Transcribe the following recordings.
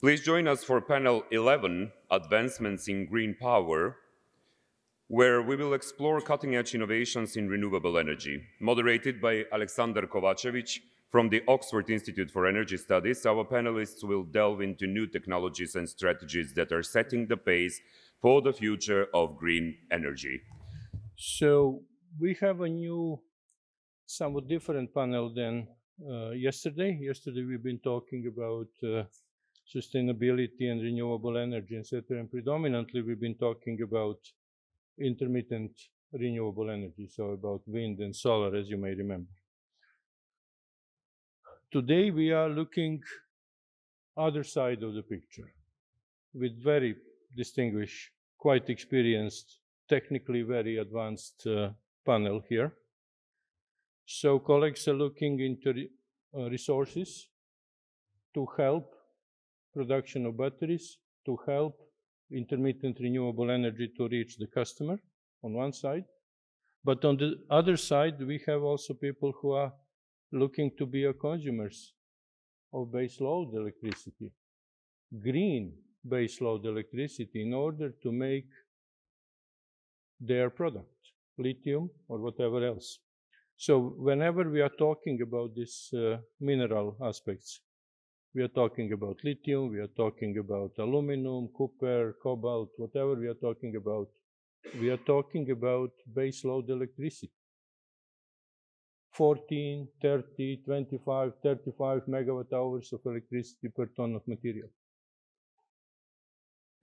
Please join us for panel 11, Advancements in Green Power, where we will explore cutting-edge innovations in renewable energy. Moderated by Aleksandar Kovačević from the Oxford Institute for Energy Studies, our panelists will delve into new technologies and strategies that are setting the pace for the future of green energy. So we have a new, somewhat different panel than yesterday. Yesterday we've been talking about sustainability and renewable energy, etc. And predominantly we've been talking about intermittent renewable energy, so about wind and solar, as you may remember. Today we are looking other side of the picture with very distinguished, quite experienced, technically very advanced panel here. So colleagues are looking into resources to help production of batteries, to help intermittent renewable energy to reach the customer on one side. But on the other side, we have also people who are looking to be consumers of baseload electricity, green baseload electricity, in order to make their product, lithium or whatever else. So whenever we are talking about these mineral aspects, we are talking about lithium, we are talking about aluminum, copper, cobalt, whatever we are talking about baseload electricity. 14, 30, 25, 35 megawatt hours of electricity per ton of material.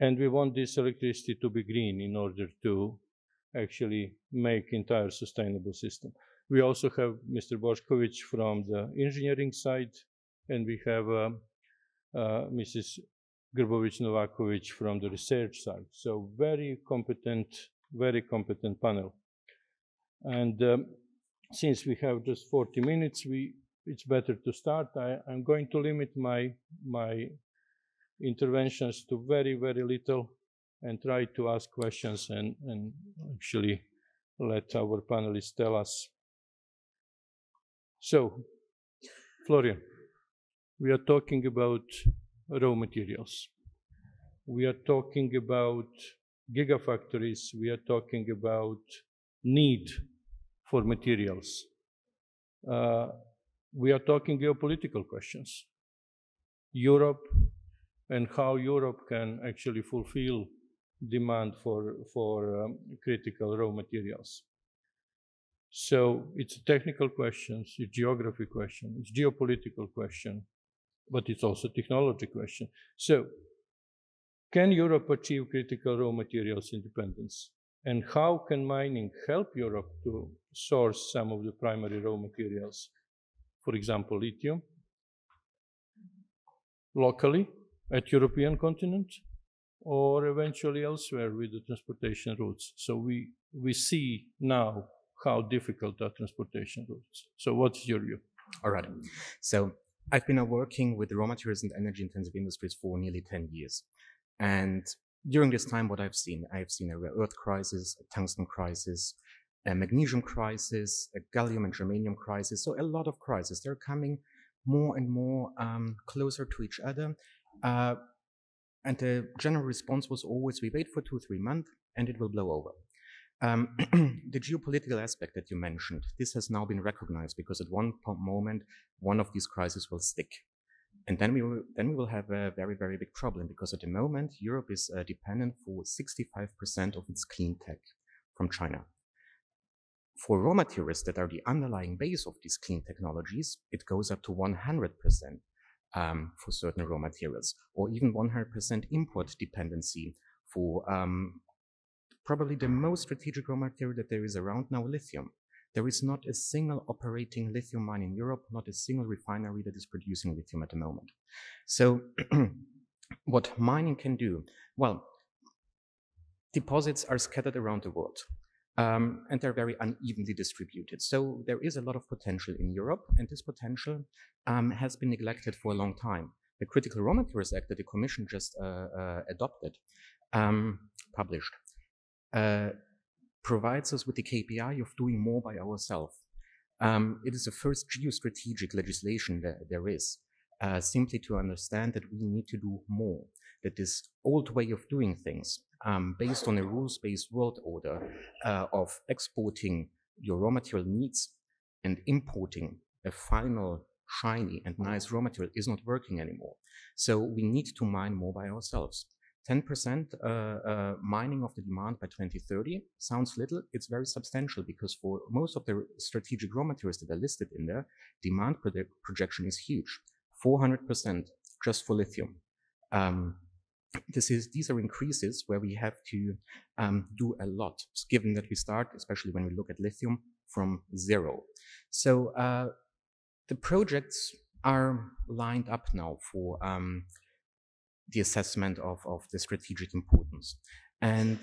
And we want this electricity to be green in order to actually make entire sustainable system. We also have Mr. Bošković from the engineering side, and we have Mrs. Grbović Novaković from the research side. So very competent panel. And since we have just 40 minutes, it's better to start. I'm going to limit my interventions to very, very little and try to ask questions and actually let our panelists tell us. So, Florian, we are talking about raw materials. We are talking about gigafactories. We are talking about need for materials. We are talking geopolitical questions. Europe and how Europe can actually fulfill demand for critical raw materials. So it's a technical question, it's a geography question, it's a geopolitical question, but it's also a technology question. So can Europe achieve critical raw materials independence? And how can mining help Europe to source some of the primary raw materials? For example, lithium, locally at European continent, or eventually elsewhere with the transportation routes. So we see now how difficult are transportation routes. So what's your view? All right. So I've been working with raw materials and energy intensive industries for nearly 10 years. And during this time, what I've seen a rare earth crisis, a tungsten crisis, a magnesium crisis, a gallium and germanium crisis. So a lot of crises. They're coming more and more closer to each other. And the general response was always, we wait for 2-3 months and it will blow over. The geopolitical aspect that you mentioned, this has now been recognized because at one moment, one of these crises will stick. And then we will have a very, very big problem because at the moment, Europe is dependent for 65% of its clean tech from China. For raw materials that are the underlying base of these clean technologies, it goes up to 100% for certain raw materials, or even 100% import dependency for probably the most strategic raw material that there is around now, lithium. There is not a single operating lithium mine in Europe, not a single refinery that is producing lithium at the moment. So what mining can do? Well, deposits are scattered around the world. And they're very unevenly distributed. So there is a lot of potential in Europe, and this potential has been neglected for a long time. The Critical Raw Materials Act that the Commission just published, provides us with the KPI of doing more by ourselves. It is the first geostrategic legislation that there is. simply to understand that we need to do more, that this old way of doing things, based on a rules-based world order of exporting your raw material needs and importing a final shiny and nice raw material is not working anymore. So we need to mine more by ourselves. 10% mining of the demand by 2030 sounds little. It's very substantial, because for most of the strategic raw materials that are listed in there, demand projection is huge. 400% just for lithium. These are increases where we have to do a lot, given that we start, especially when we look at lithium, from zero. So the projects are lined up now for the assessment of the strategic importance. And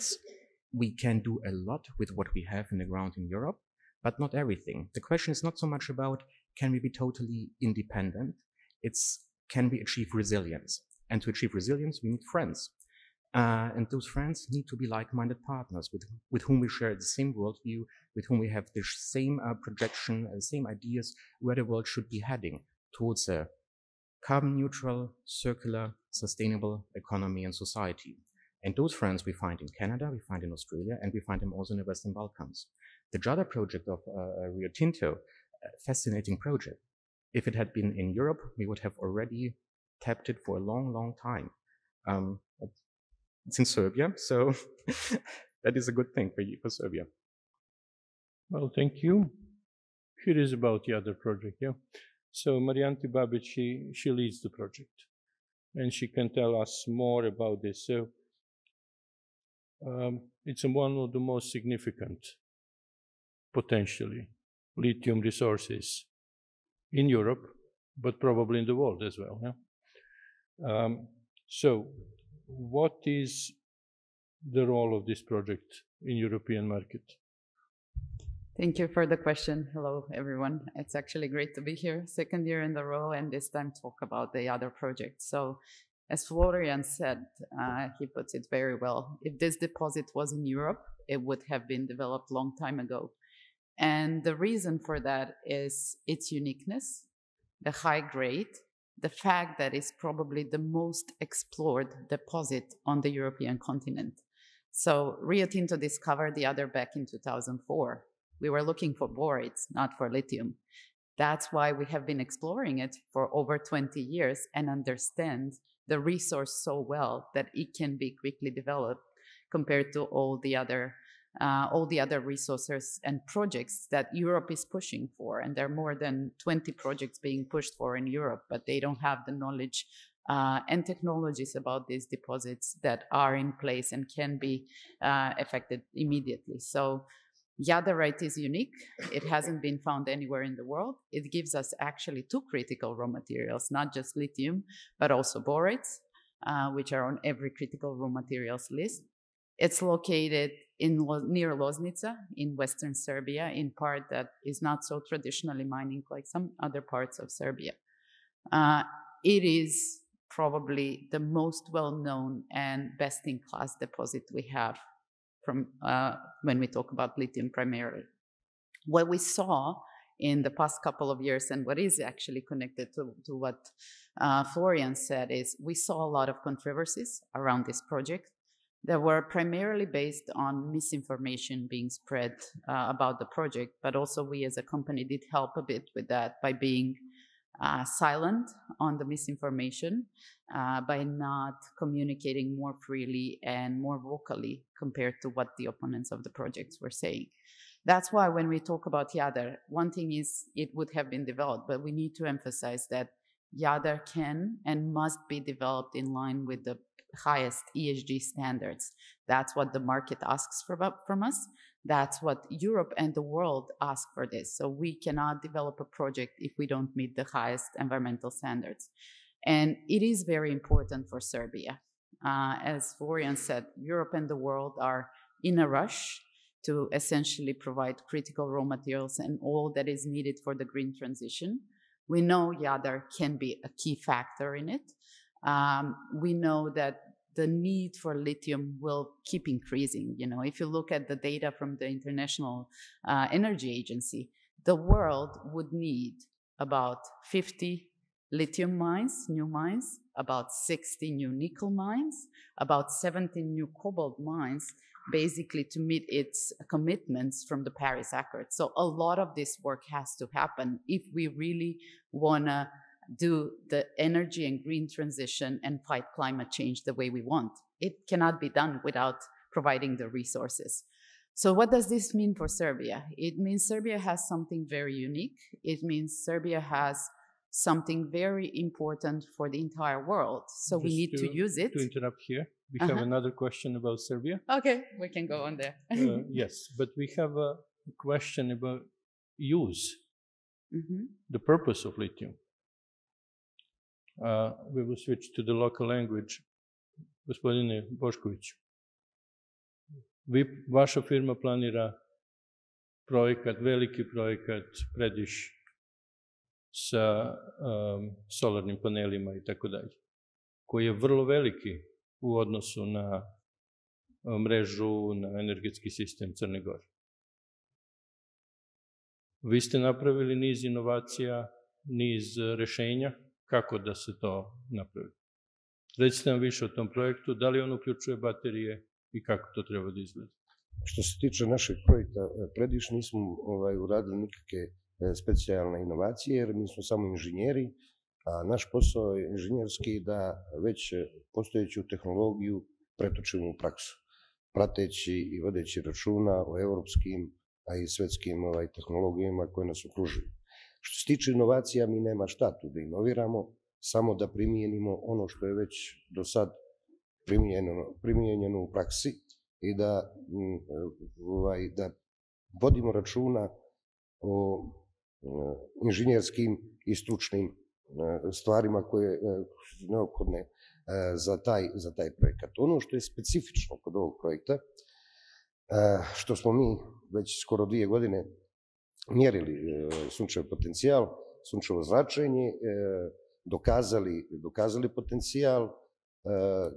we can do a lot with what we have in the ground in Europe, but not everything. The question is not so much about, can we be totally independent? It's, can we achieve resilience? And to achieve resilience, we need friends. And those friends need to be like-minded partners with whom we share the same worldview, with whom we have the same projection, same ideas where the world should be heading towards a carbon neutral, circular, sustainable economy and society. And those friends we find in Canada, we find in Australia, and we find them also in the Western Balkans. The Jada project of Rio Tinto, a fascinating project. If it had been in Europe, we would have already tapped it for a long, long time. It's in Serbia, so that is a good thing for Serbia. Well, thank you. Here is about the other project, yeah. So Marijanti Babić, she leads the project, and she can tell us more about this. So it's one of the most significant, potentially, lithium resources in Europe, but probably in the world as well. Yeah? So what is the role of this project in European market? Thank you for the question. Hello, everyone. It's actually great to be here, second year in a row, and this time talk about the other project. So as Florian said, he puts it very well. If this deposit was in Europe, it would have been developed long time ago. And the reason for that is its uniqueness, the high grade, the fact that it's probably the most explored deposit on the European continent. So Rio Tinto discovered the other back in 2004. We were looking for borates, not for lithium. That's why we have been exploring it for over 20 years and understand the resource so well that it can be quickly developed compared to all the other resources and projects that Europe is pushing for. And there are more than 20 projects being pushed for in Europe, but they don't have the knowledge and technologies about these deposits that are in place and can be affected immediately. So Jadarite is unique. It hasn't been found anywhere in the world. It gives us actually two critical raw materials, not just lithium, but also borates, which are on every critical raw materials list. It's located near Loznica in western Serbia, in part that is not so traditionally mining like some other parts of Serbia. It is probably the most well-known and best-in-class deposit we have from when we talk about lithium primarily. What we saw in the past couple of years, and what is actually connected to what Florian said, is we saw a lot of controversies around this project that were primarily based on misinformation being spread about the project, but also we as a company did help a bit with that by being silent on the misinformation, by not communicating more freely and more vocally compared to what the opponents of the projects were saying. That's why when we talk about Jadar, one thing is it would have been developed, but we need to emphasize that Jadar can and must be developed in line with the highest ESG standards. That's what the market asks from us. That's what Europe and the world ask for this. So we cannot develop a project if we don't meet the highest environmental standards. And it is very important for Serbia. As Florian said, Europe and the world are in a rush to essentially provide critical raw materials and all that is needed for the green transition. We know Jadar can be a key factor in it. We know that the need for lithium will keep increasing. You know, if you look at the data from the International Energy Agency, the world would need about 50 lithium mines, new mines, about 60 new nickel mines, about 70 new cobalt mines, basically to meet its commitments from the Paris Accord. So a lot of this work has to happen if we really want to do the energy and green transition and fight climate change the way we want. It cannot be done without providing the resources. So what does this mean for Serbia? It means Serbia has something very unique. It means Serbia has something very important for the entire world. So we need to use it. To interrupt here, we have another question about Serbia. Okay, we can go on there. Yes, but we have a question about use, the purpose of lithium. We will switch to the local language. Gospodine Bošković, vaša firma planira projekat, veliki projekat Prediš sa solarnim panelima i tako dalje, koji je vrlo veliki u odnosu na mrežu, na energetski sistem Crne Gore. Vi ste napravili niz inovacija, niz rešenja, kako da se to napravi. Recite nam više o tom projektu, da li on uključuje baterije i kako to treba da izgleda. Što se tiče našeg projekta Prediš, nismo uradili nikakve specijalne inovacije, jer mi smo samo inženjeri, a naš posao je inženjerski da već postojeću tehnologiju pretočimo u praksu, prateći i vodeći računa o evropskim, a i svetskim tehnologijama koje nas okružuju. Što se tiče inovacija, mi nema šta tu da inoviramo, samo da primijenimo ono što je već do sad primijenjeno u praksi i da vodimo računa o inženjerskim i stručnim stvarima koje su neophodne za taj projekat. Ono što je specifično kod ovog projekta, što smo mi već skoro 2 godine mjerili sunčev potencijal, sunčevo zračenje, dokazali potencijal,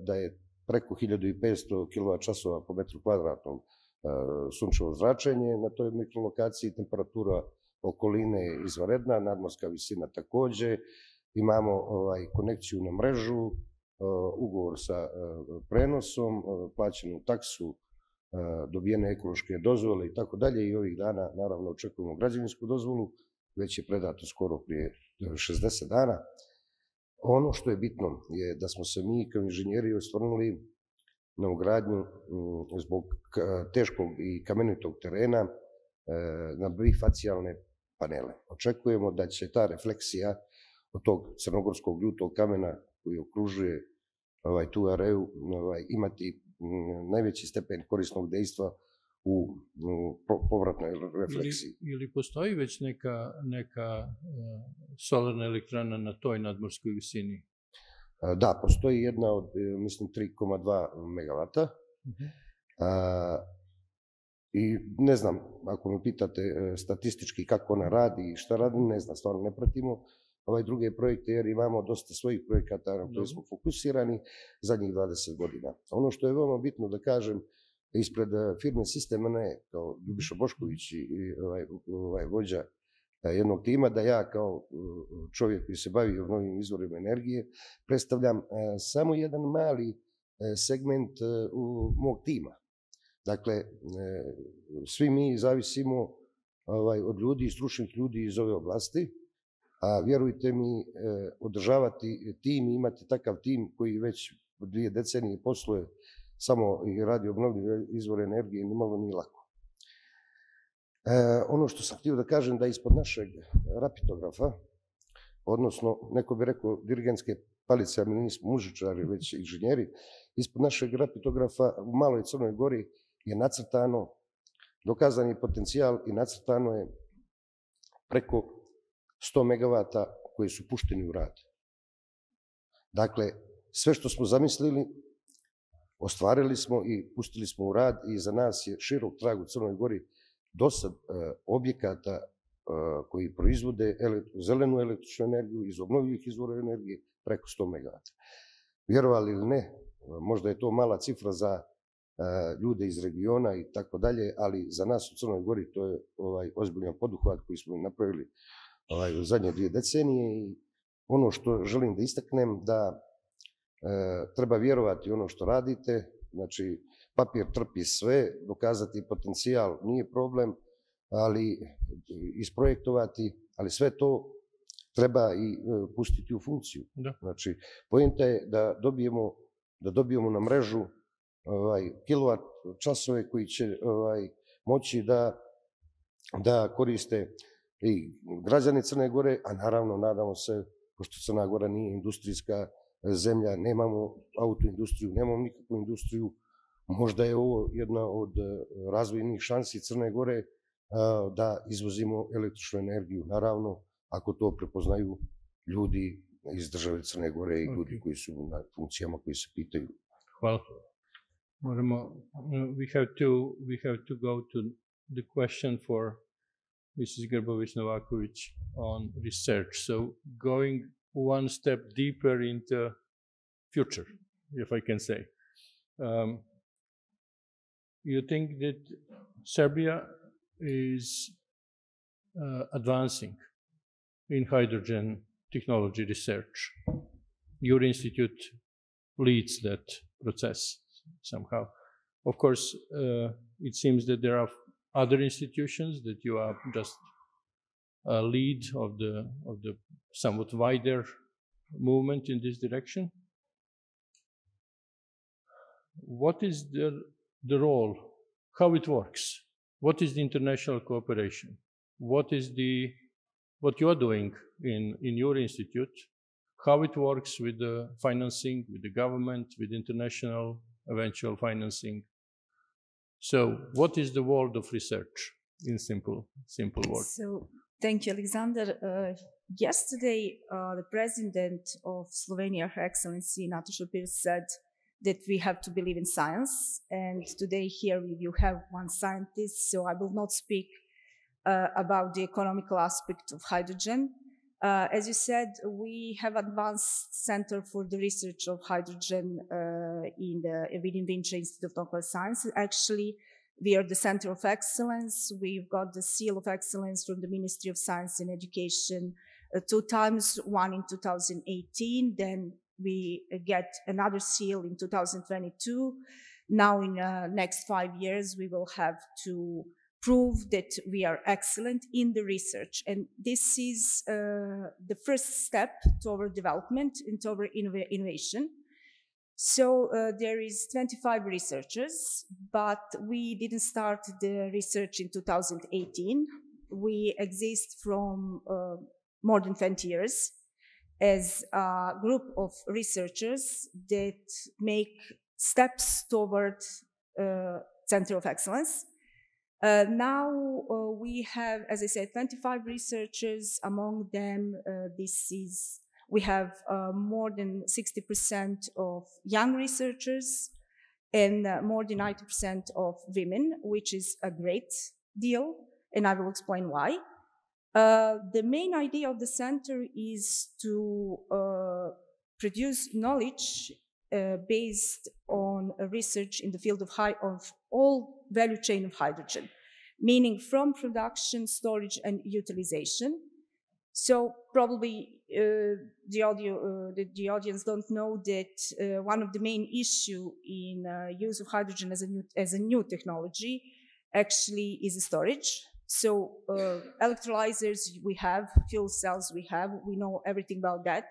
da je preko 1500 kWh po metru kvadratnom sunčevo zračenje na toj mikrolokaciji, temperatura okoline je izvanredna, nadmorska visina takođe, imamo konekciju na mrežu, ugovor sa prenosom, plaćenu taksu, dobijene ekološke dozvole i tako dalje, i ovih dana naravno očekujemo građevinsku dozvolu, već je predato skoro prije 60 dana. Ono što je bitno je da smo se mi kao inženjeri osvrnuli na ugradnju zbog teškog i kamenitog terena na bifacijalne panele. Očekujemo da će ta refleksija od tog crnogorskog ljutog kamena koji okružuje tu areju imati najveći stepen korisnog dejstva u povratnoj refleksiji. Ili postoji već neka solarna elektrana na toj nadmorskoj visini? Da, postoji jedna od, mislim, 3,2 megavata. I ne znam, ako me pitate statistički kako ona radi i šta radi, ne znam, stvarno ne pratimo druge projekte, jer imamo dosta svojih projekata na koje smo fokusirani zadnjih 20 godina. Ono što je veoma bitno da kažem, ispred firme System-mne, kao Ljubiša Bošković i vođa jednog tima, da ja kao čovjek koji se bavi obnovljivim izvorima energije predstavljam samo jedan mali segment mog tima. Dakle, svi mi zavisimo od ljudi, stručnih ljudi iz ove oblasti, a vjerujte mi, održavati tim i imati takav tim koji već 2 decenije posluje samo i radi obnovljive izvore energije, nimalo nije lako. Ono što sam htio da kažem, da ispod našeg rapitografa, odnosno, neko bi rekao dirigentske palice, a mi nismo mužičari, već inženjeri, ispod našeg rapitografa u Maloj Crnoj Gori je nacrtano, dokazan je potencijal i nacrtano je preko 100 megavata koji su pušteni u rad. Dakle, sve što smo zamislili, ostvarili smo i pustili smo u rad, i za nas je širok trag u Crnoj Gori dosad objekata koji proizvode zelenu električnu energiju iz obnovljivih izvora energije preko 100 megavata. Vjerovali ili ne, možda je to mala cifra za ljude iz regiona i tako dalje, ali za nas u Crnoj Gori to je ozbiljan poduhvat koji smo napravili u zadnje 2 decenije, i ono što želim da istaknem, da treba vjerovati ono što radite, znači papir trpi sve, dokazati potencijal nije problem, ali isprojektovati, ali sve to treba i pustiti u funkciju. Znači, poenta je da dobijemo na mrežu kilovat časove koji će moći da koriste i građani Crne Gore, a naravno nadamo se, pošto Crna Gora nije industrijska zemlja, nemamo autoindustriju, nemamo nikakvu industriju, možda je ovo jedna od razvojnih šansi Crne Gore da izvozimo električnu energiju. Naravno, ako to prepoznaju ljudi iz države Crne Gore i ljudi koji su na funkcijama koji se pitaju. Hvala. We have to go to the question for Mrs. Grbović Novaković on research. So going one step deeper into future, if I can say. You think that Serbia is advancing in hydrogen technology research? Your institute leads that process somehow. Of course, it seems that there are other institutions that you are just a lead of the somewhat wider movement in this direction. What is the role? How it works? What is the international cooperation? What you are doing in your institute? How it works with the financing, with the government, with international eventual financing? So, what is the world of research in simple words? So, thank you, Aleksandar. Yesterday, the president of Slovenia, Her Excellency Nataša Pirc, said that we have to believe in science. And today here you have one scientist, so I will not speak about the economical aspect of hydrogen. As you said, we have advanced Center for the Research of Hydrogen within Vinca Institute of Nuclear Science. Actually, we are the Center of Excellence. We've got the Seal of Excellence from the Ministry of Science and Education 2 times, one in 2018, then we get another seal in 2022. Now in the next 5 years, we will have to prove that we are excellent in the research. And this is the first step toward development and toward innovation. So there is 25 researchers, but we didn't start the research in 2018. We exist from more than 20 years as a group of researchers that make steps toward Center of Excellence. Now we have, as I said, 25 researchers. Among them, we have more than 60% of young researchers and more than 90% of women, which is a great deal, and I will explain why. The main idea of the center is to produce knowledge based on research in the field of all value chain of hydrogen, meaning from production, storage, and utilization. So probably the audience don't know that one of the main issue in use of hydrogen as a new technology actually is storage. So electrolyzers we have, fuel cells we have, we know everything about that.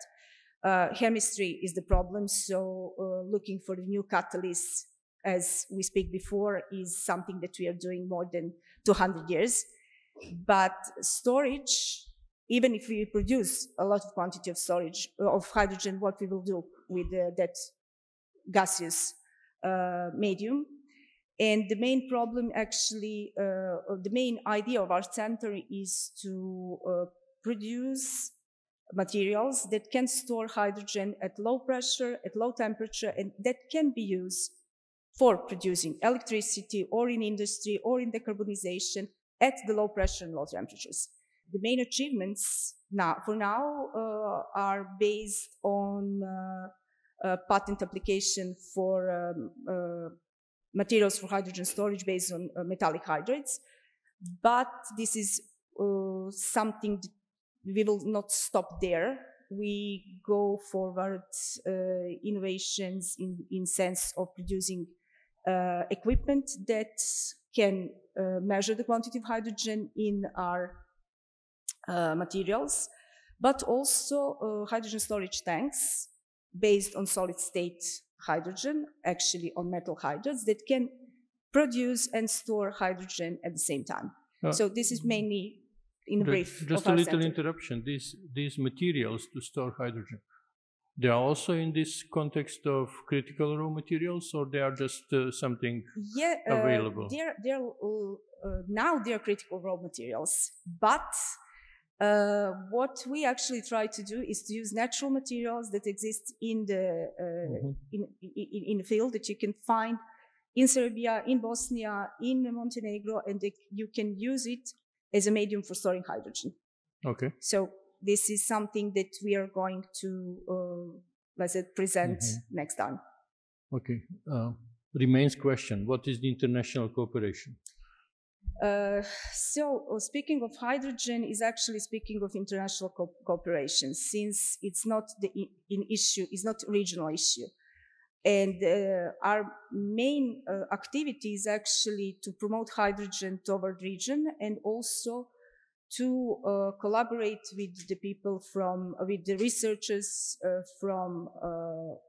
Chemistry is the problem, so looking for the new catalysts, as we speak before, is something that we are doing more than 200 years. But storage, even if we produce a lot of quantity of storage of hydrogen, what we will do with that gaseous medium. And the main problem actually, the main idea of our center is to produce materials that can store hydrogen at low pressure, at low temperature, and that can be used for producing electricity or in industry or in decarbonization at the low pressure and low temperatures. The main achievements for now are based on patent application for materials for hydrogen storage based on metallic hydrides. But this is something that we will not stop there. we go forward innovations in sense of producing equipment that can measure the quantity of hydrogen in our materials, but also hydrogen storage tanks based on solid state hydrogen, actually on metal hydrides, that can produce and store hydrogen at the same time. So this is mainly in brief. Just a little interruption. These materials to store hydrogen, they are also in this context of critical raw materials, or they are just something available? Now they're critical raw materials, but what we actually try to do is to use natural materials that exist in the in the field that you can find in Serbia, in Bosnia, in Montenegro, and you can use it as a medium for storing hydrogen. Okay. So this is something that we are going to, let's say, present next time. Okay. Remains question: what is the international cooperation? So speaking of hydrogen is actually speaking of international cooperation, since it's not an issue, it's not a regional issue. And our main activity is actually to promote hydrogen toward region, and also to collaborate with the people with the researchers from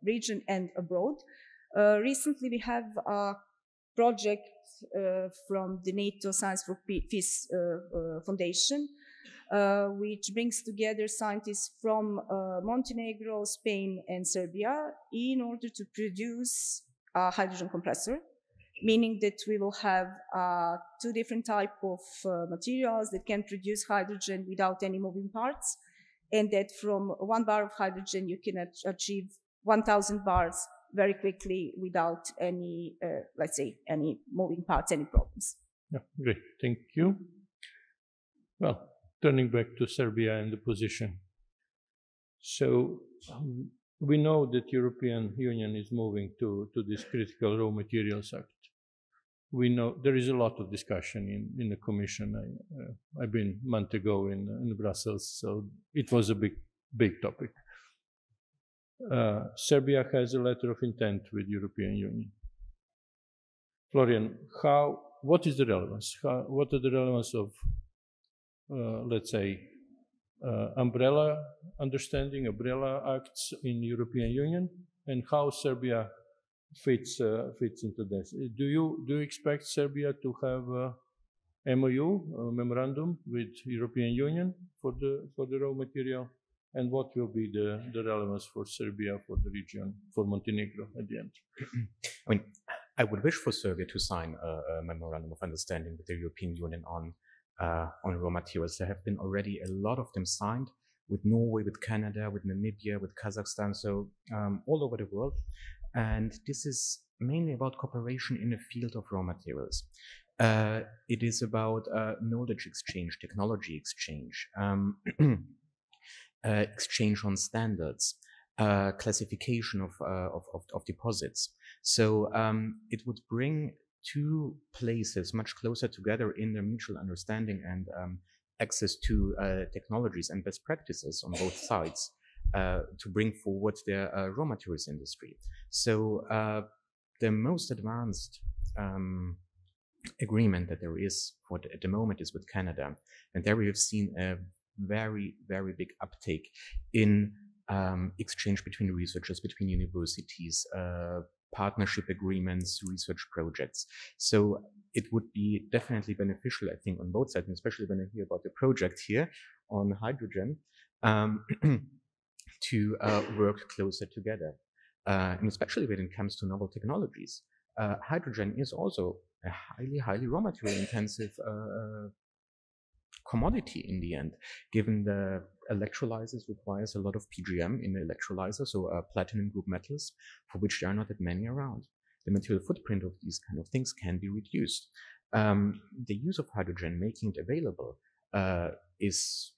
region and abroad. Recently we have a project from the NATO Science for Peace Foundation, which brings together scientists from Montenegro, Spain, and Serbia in order to produce a hydrogen compressor, meaning that we will have two different types of materials that can produce hydrogen without any moving parts, and that from 1 bar of hydrogen you can achieve 1,000 bars very quickly without any, let's say, any moving parts, any problems. Yeah, great, thank you. Well, turning back to Serbia and the position. So we know that European Union is moving to this Critical Raw Materials Act. We know there is a lot of discussion in the Commission. I've been a month ago in Brussels, so it was a big topic. Serbia has a letter of intent with European Union. Florian, what is the relevance? What are the relevance of, let's say, umbrella understanding, umbrella acts in European Union, and how Serbia fits into this? Do you expect Serbia to have a MOU, a memorandum with European Union for the raw material? And what will be the relevance for Serbia, for the region, for Montenegro at the end? I mean, I would wish for Serbia to sign a memorandum of understanding with the European Union on raw materials. There have been already a lot of them signed with Norway, with Canada, with Namibia, with Kazakhstan, so all over the world. And this is mainly about cooperation in the field of raw materials. It is about knowledge exchange, technology exchange, exchange on standards, classification of deposits. So it would bring two places much closer together in their mutual understanding and access to technologies and best practices on both sides to bring forward their raw materials industry. So the most advanced agreement that there is at the moment is with Canada, and there we have seen a very, very big uptake in exchange between researchers, between universities, partnership agreements, research projects. So it would be definitely beneficial, I think, on both sides, and especially when I hear about the project here on hydrogen, to work closer together. And especially when it comes to novel technologies. Hydrogen is also a highly raw material intensive commodity in the end, given the electrolyzers requires a lot of PGM in the electrolyzer, so platinum group metals, for which there are not that many around. The material footprint of these kind of things can be reduced. The use of hydrogen, making it available, is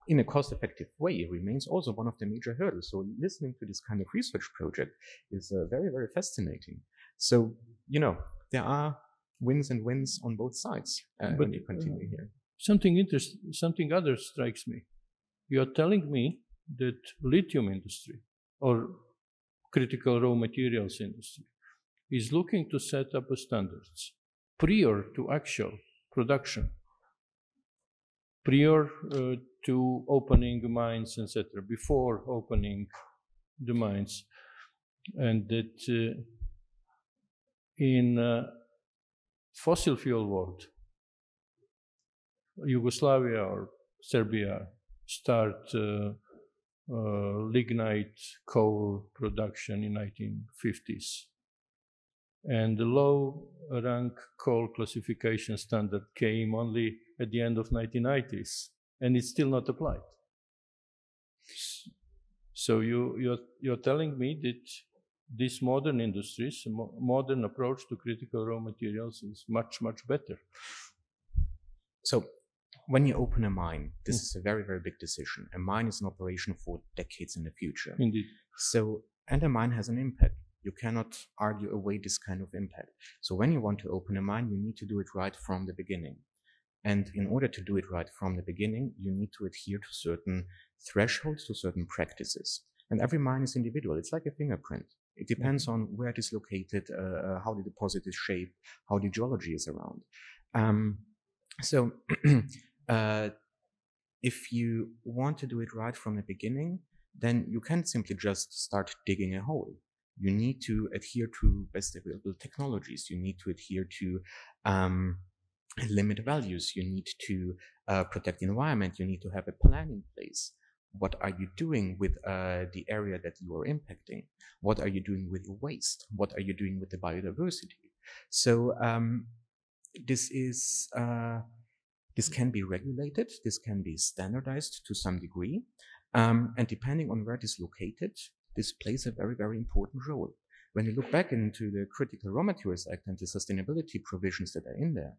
in a cost-effective way, remains also one of the major hurdles. So listening to this kind of research project is very, very fascinating. So, you know, there are wins and wins on both sides when you continue here. Something other strikes me. You're telling me that lithium industry or critical raw materials industry is looking to set up standards prior to actual production, prior to opening mines, etc., before opening the mines, and that in fossil fuel world, Yugoslavia or Serbia start lignite coal production in 1950s. And the low rank coal classification standard came only at the end of 1990s, and it's still not applied. So you're telling me that this modern industries, modern approach to critical raw materials is much, much better. So when you open a mine, this is a very, very big decision. A mine is in operation for decades in the future. Indeed. So, and a mine has an impact. You cannot argue away this kind of impact. So when you want to open a mine, you need to do it right from the beginning. And in order to do it right from the beginning, you need to adhere to certain thresholds, to certain practices. And every mine is individual. It's like a fingerprint. It depends on where it is located, how the deposit is shaped, how the geology is around. So if you want to do it right from the beginning, then you can't simply just start digging a hole. You need to adhere to best available technologies. You need to adhere to limit values. You need to protect the environment. You need to have a plan in place. What are you doing with the area that you are impacting? What are you doing with your waste? What are you doing with the biodiversity? So this can be regulated. This can be standardized to some degree. And depending on where it is located, this plays a very, very important role. When you look back into the Critical Raw Materials Act and the sustainability provisions that are in there,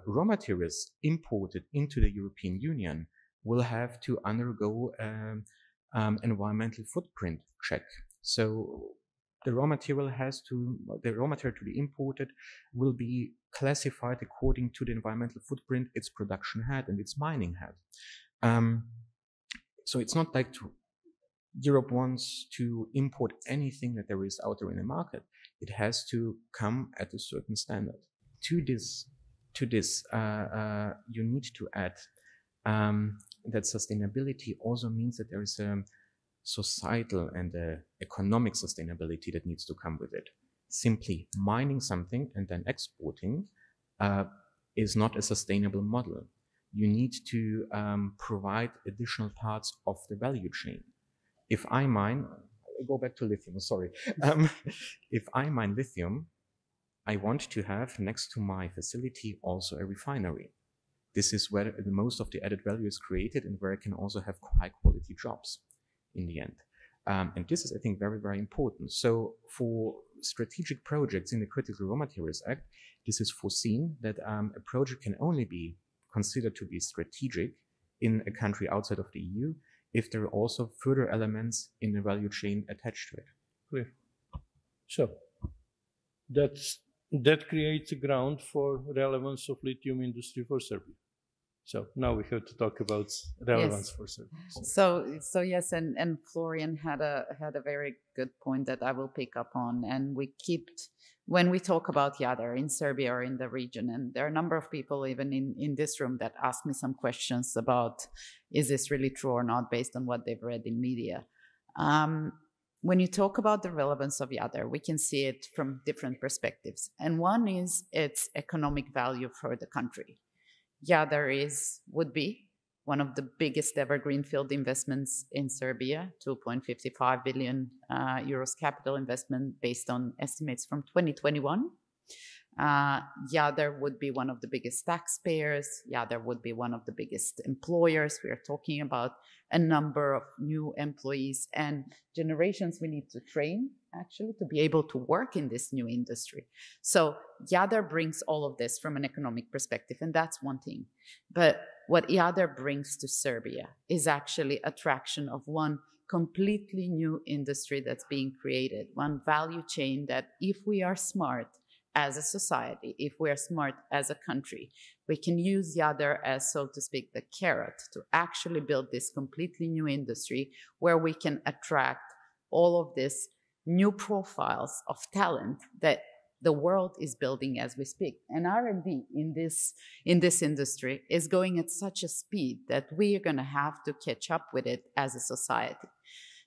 raw materials imported into the European Union will have to undergo environmental footprint check. So the raw material to be imported will be classified according to the environmental footprint its production had and its mining had. So it's not like Europe wants to import anything that there is out there in the market. It has to come at a certain standard. To this, you need to add that sustainability also means that there is a societal and economic sustainability that needs to come with it. Simply mining something and then exporting is not a sustainable model. You need to provide additional parts of the value chain. If I mine, I go back to lithium, sorry. If I mine lithium, I want to have next to my facility also a refinery. This is where most of the added value is created and where I can also have high quality jobs in the end. And this is, I think, very, very important. So for strategic projects in the Critical Raw Materials Act, this is foreseen that a project can only be considered to be strategic in a country outside of the EU if there are also further elements in the value chain attached to it. Clear. So that creates a ground for relevance of lithium industry for Serbia. So now we have to talk about relevance for Serbia. So yes, and Florian had a very good point that I will pick up on. And when we talk about Jadar in Serbia or in the region, and there are a number of people even in this room that ask me some questions about, is this really true or not, based on what they've read in media. When you talk about the relevance of Jadar, we can see it from different perspectives. And one is its economic value for the country. Jadar would be one of the biggest ever greenfield investments in Serbia, 2.55 billion euros capital investment based on estimates from 2021. Jadar would be one of the biggest taxpayers. Jadar would be one of the biggest employers. We are talking about a number of new employees and generations we need to train, actually, to be able to work in this new industry. So Jadar brings all of this from an economic perspective, and that's one thing. But what Jadar brings to Serbia is actually attraction of one completely new industry that's being created, one value chain that, if we are smart, as a society, if we are smart as a country, we can use the other as, so to speak, the carrot to actually build this completely new industry where we can attract all of this new profiles of talent that the world is building as we speak. And R&D in this industry is going at such a speed that we are going to have to catch up with it as a society.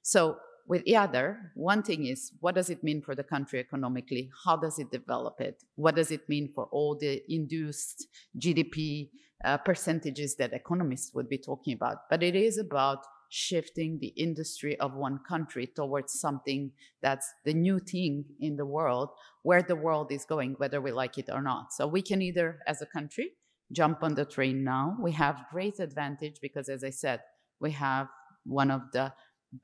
So with EADR, one thing is, what does it mean for the country economically? How does it develop it? What does it mean for all the induced GDP percentages that economists would be talking about? But it is about shifting the industry of one country towards something that's the new thing in the world, where the world is going, whether we like it or not. So we can either, as a country, jump on the train now. We have great advantage because, as I said, we have one of the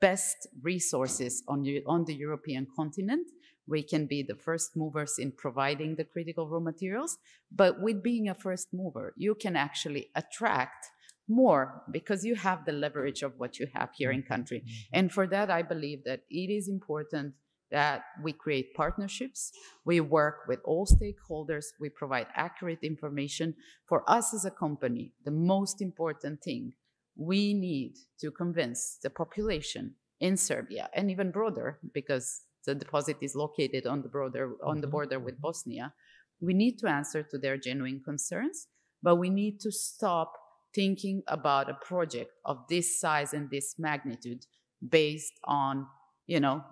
best resources on the European continent. We can be the first movers in providing the critical raw materials. But with being a first mover, you can actually attract more because you have the leverage of what you have here in country. And for that, I believe that it is important that we create partnerships. We work with all stakeholders. We provide accurate information. For us as a company, the most important thing, we need to convince the population in Serbia and even broader, because the deposit is located on the border with Bosnia. We need to answer to their genuine concerns, but we need to stop thinking about a project of this size and this magnitude based on,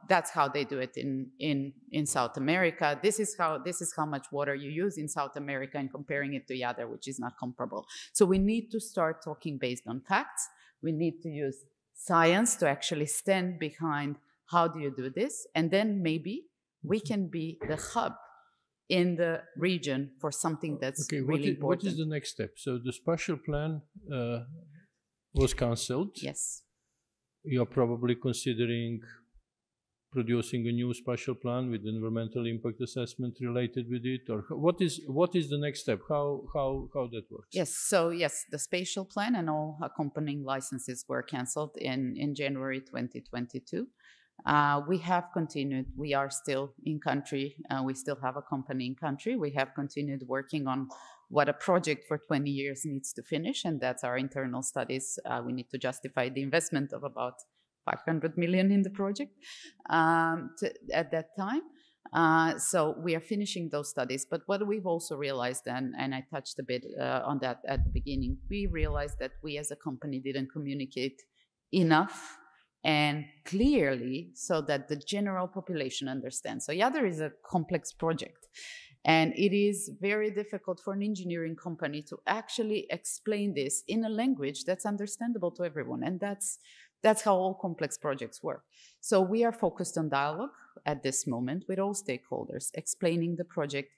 that's how they do it in South America. This is how much water you use in South America, and comparing it to the other, which is not comparable. So we need to start talking based on facts. We need to use science to actually stand behind how do you do this, and then maybe we can be the hub in the region for something that's really important. What is the next step? So the spatial plan was cancelled. Yes. You're probably considering producing a new spatial plan with environmental impact assessment related with it, or what is the next step? How that works? Yes. So yes, the spatial plan and all accompanying licenses were cancelled in January 2022. We have continued. We are still in country. We still have a company in country. We have continued working on what a project for 20 years needs to finish, and that's our internal studies. We need to justify the investment of about 500 million in the project at that time. So we are finishing those studies. But what we've also realized, and I touched a bit on that at the beginning, we realized that we as a company didn't communicate enough and clearly so that the general population understands. So EADR is a complex project, and it is very difficult for an engineering company to actually explain this in a language that's understandable to everyone. And that's how all complex projects work. So we are focused on dialogue at this moment with all stakeholders, explaining the project,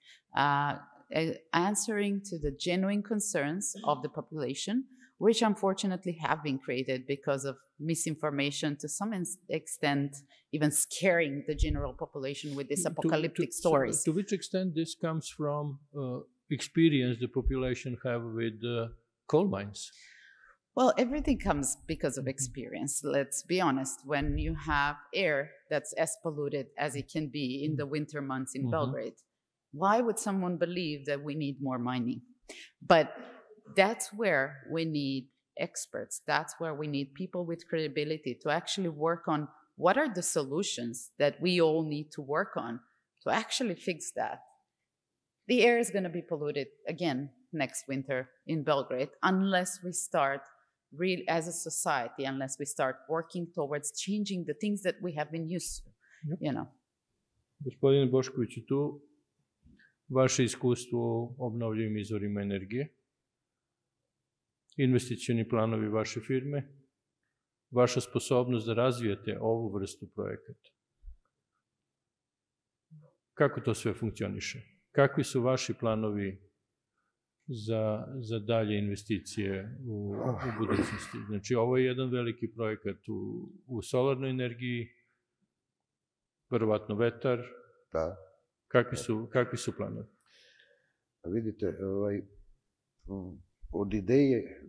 answering to the genuine concerns of the population, which unfortunately have been created because of misinformation, to some extent, even scaring the general population with these apocalyptic stories. So to which extent this comes from experience the population have with coal mines? Well, everything comes because of experience. Let's be honest. When you have air that's as polluted as it can be in the winter months in Belgrade, why would someone believe that we need more mining? But that's where we need experts. That's where we need people with credibility to actually work on what are the solutions that we all need to work on to actually fix that. The air is going to be polluted again next winter in Belgrade unless we start really as a society, unless we start working towards changing the things that we have been used to, Gospodine Boškoviću, tu vaše iskustvo u obnovljivim izvorima energije, investicioni planovi vaše firme, vaša sposobnost da razvijete ovu vrstu projekata. Kako to sve funkcioniše? Kakvi su vaši planovi za dalje investicije u budućnosti? Znači, ovo je jedan veliki projekat u solarnoj energiji, verovatno vetar. Da. Kakvi su planovi? Vidite, od ideje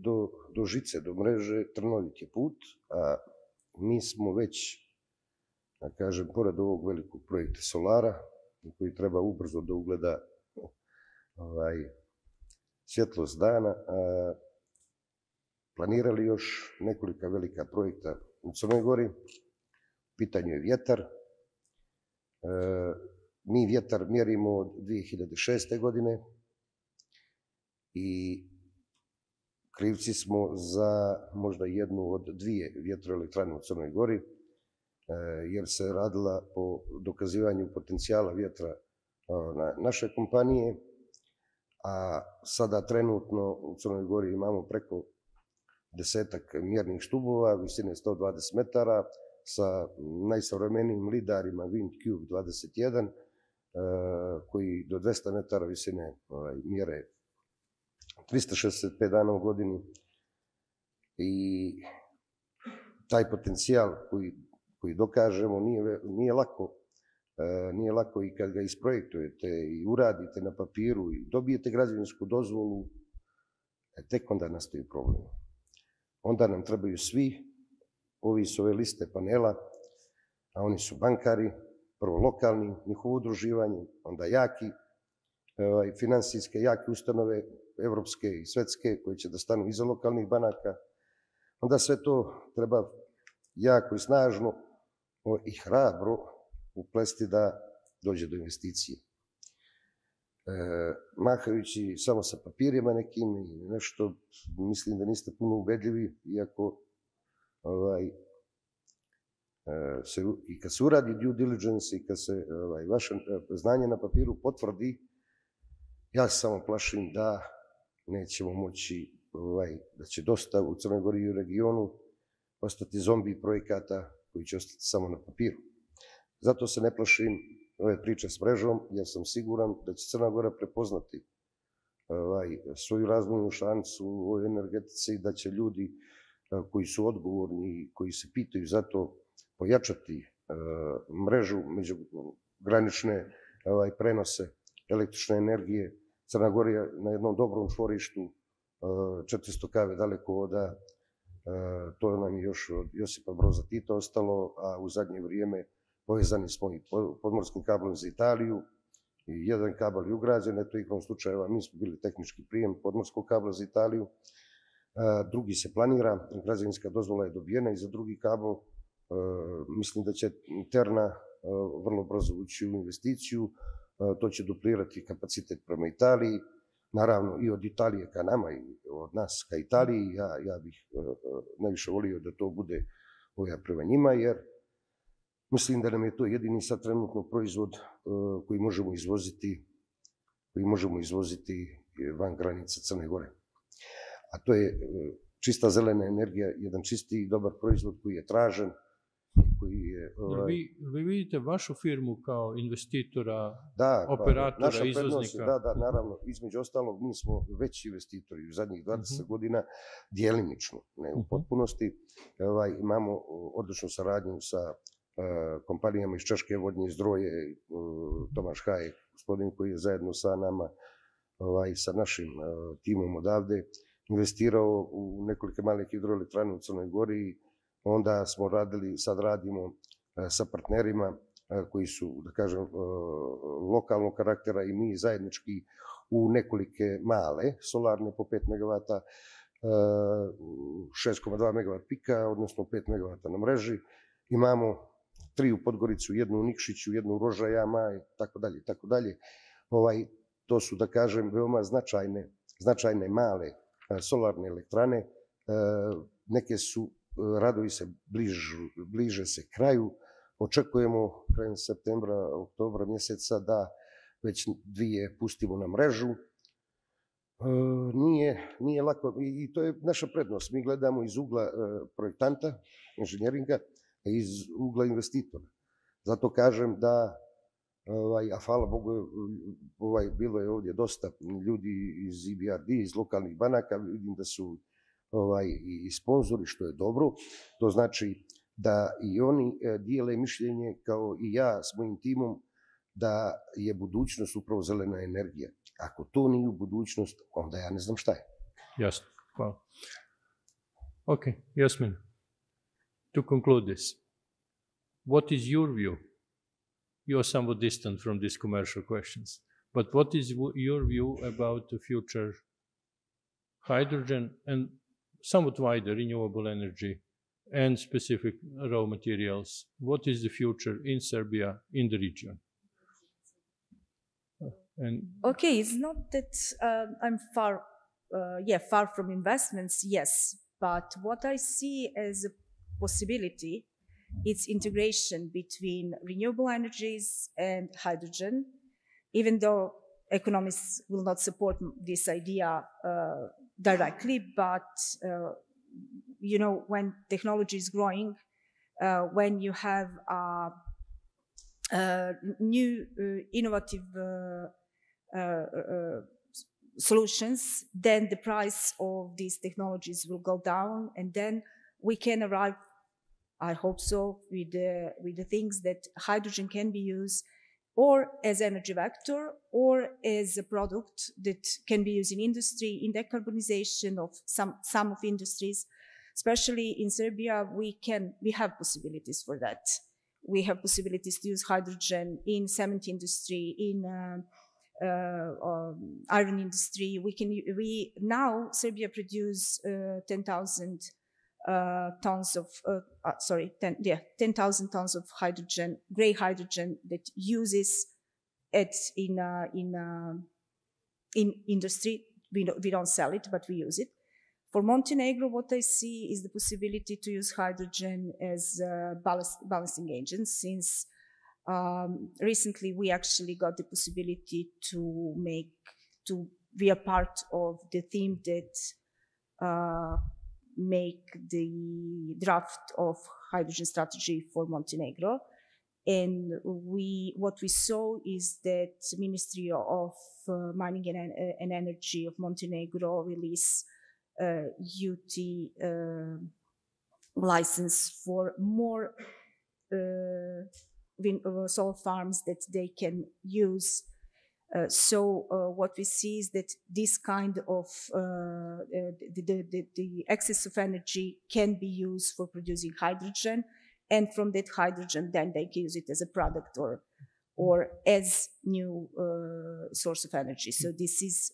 do žice, do mreže, trnovit je put, a mi smo već, da kažem, pored ovog velikog projekta solara, koji treba ubrzo da ugleda svjetlost dana, planirali još nekolika velika projekta u Crnoj Gori. U pitanju je vjetar. Mi vjetar mjerimo od 2006. godine i krivci smo za možda jednu od dvije vjetroelektrane u Crnoj Gori, jer se radila po dokazivanju potencijala vjetra na naše kompanije, a sada trenutno u Crnoj Gori imamo preko 10-ak mjernih stubova visine 120 metara sa najsavremenijim lidarima WindCube 21 koji do 200 metara visine mjere 365 dana u godini i taj potencijal koji dokažemo nije lako i kad ga isprojektujete i uradite na papiru i dobijete građevinsku dozvolu, tek onda nastaju problemi. Onda nam trebaju svi ovi s ove liste panela, a oni su bankari, prvo lokalni, njihovo udruživanje, onda jaki, finansijske jake ustanove, evropske i svetske, koje će da stanu iza lokalnih banaka. Onda sve to treba jako i snažno i hrabro uplesti da dođe do investicije. Mahajući samo sa papirima nekim i nešto, mislim da niste puno ubedljivi, iako i kad se uradi due diligence i kad se vaše znanje na papiru potvrdi, ja se samo plašim da nećemo moći, da će dosta u Crnoj Gori i u regionu ostati zombi projekata koji će ostati samo na papiru. Zato se ne plašim ove priče s mrežom, jer sam siguran da će Crna Gora prepoznati svoju razvojnu šansu u ovoj energetici, da će ljudi koji su odgovorni i koji se pitaju za to pojačati mrežu, međugranične prenose električne energije. Crna Gora je na jednom dobrom čvorištu, 400 km dalekovoda, to nam je još od Josipa Broza Tita ostalo, a u zadnje vrijeme povezani smo i podmorskim kablom za Italiju i jedan kabel je ugrađen, eto igrom slučajeva mi smo bili tehnički prijem podmorskog kabla za Italiju, drugi se planira, građevinska dozvola je dobijena i za drugi kabel. Mislim da će Terna vrlo brzo ući u investiciju, to će duplirati kapacitet prema Italiji, naravno i od Italije ka nama i od nas ka Italiji. Ja bih najviše volio da to bude prema njima, jer mislim da nam je to jedini sad trenutno proizvod koji možemo izvoziti van granica Crne Gore. A to je čista zelena energija, jedan čisti i dobar proizvod koji je tražen. Vi vidite vašu firmu kao investitora, operatora, izvoznika? Da, naravno. Između ostalog, mi smo veći investitori u zadnjih 20 godina, dijelimično, ne u potpunosti. Imamo odličnu saradnju sa kompanijama iz Češke, Vodnje, Zdroje, Tomaš Hajek, gospodin koji je zajedno sa nama i sa našim timom odavde investirao u nekolike male hidroelektrane u Crnoj Gori. Onda smo radili, sad radimo sa partnerima koji su, da kažem, lokalnog karaktera i mi zajednički u nekolike male solarne po 5 MW, 6,2 MW pika, odnosno 5 MW na mreži. Imamo 3 u Podgoricu, jednu u Nikšiću, jednu u Rožajama i tako dalje, tako dalje. To su, da kažem, veoma značajne male solarne elektrane. Neke su, radovi se bliže se kraju. Očekujemo krajem septembra, oktobra mjeseca da već 2 pustimo na mrežu. Nije lako i to je naša prednost. Mi gledamo iz ugla projektanta, inženjeringa, iz ugla investitora. Zato kažem da, a hvala Bogu, bilo je ovdje dosta ljudi iz EBRD, iz lokalnih banaka, vidim da su i sponzori, što je dobro. To znači da i oni dijele mišljenje kao i ja s mojim timom da je budućnost upravo zelena energija. Ako to nije u budućnost, onda ja ne znam šta je. Jasno, hvala. Ok, Jasmina, to conclude this, what is your view? You are somewhat distant from these commercial questions. But what is your view about the future hydrogen and somewhat wider renewable energy and specific raw materials? What is the future in Serbia, in the region? Okay, it's not that I'm far from investments, yes, but what I see as a possibility, it's integration between renewable energies and hydrogen, even though economists will not support this idea directly, but you know, when technology is growing, when you have new innovative solutions, then the price of these technologies will go down, and then we can arrive, I hope so, with the things that hydrogen can be used or as energy vector or as a product that can be used in industry, in decarbonization of some of industries. Especially in Serbia, we have possibilities for that. We have possibilities to use hydrogen in cement industry, in iron industry. Now Serbia produce 10,000 tons of 10,000 tons of hydrogen, gray hydrogen, that uses it in industry. We don't sell it, but we use it. For Montenegro, what I see is the possibility to use hydrogen as a balancing agent, since recently we actually got the possibility to be a part of the team that make the draft of hydrogen strategy for Montenegro. And what we saw is that the Ministry of Mining and Energy of Montenegro released UT license for more solar farms that they can use. So what we see is that this kind of the excess of energy can be used for producing hydrogen, and from that hydrogen then they can use it as a product or as new source of energy. So this is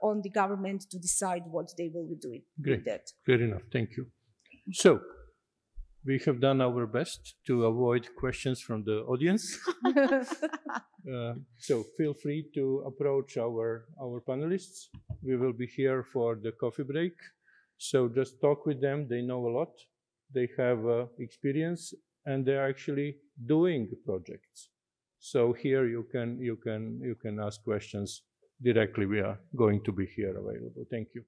on the government to decide what they will be doing with that. Fair enough, thank you. So we have done our best to avoid questions from the audience. So feel free to approach our panelists. We will be here for the coffee break. So just talk with them. They know a lot. They have experience, and they're actually doing projects. So here you can ask questions directly. We are going to be here available. Thank you.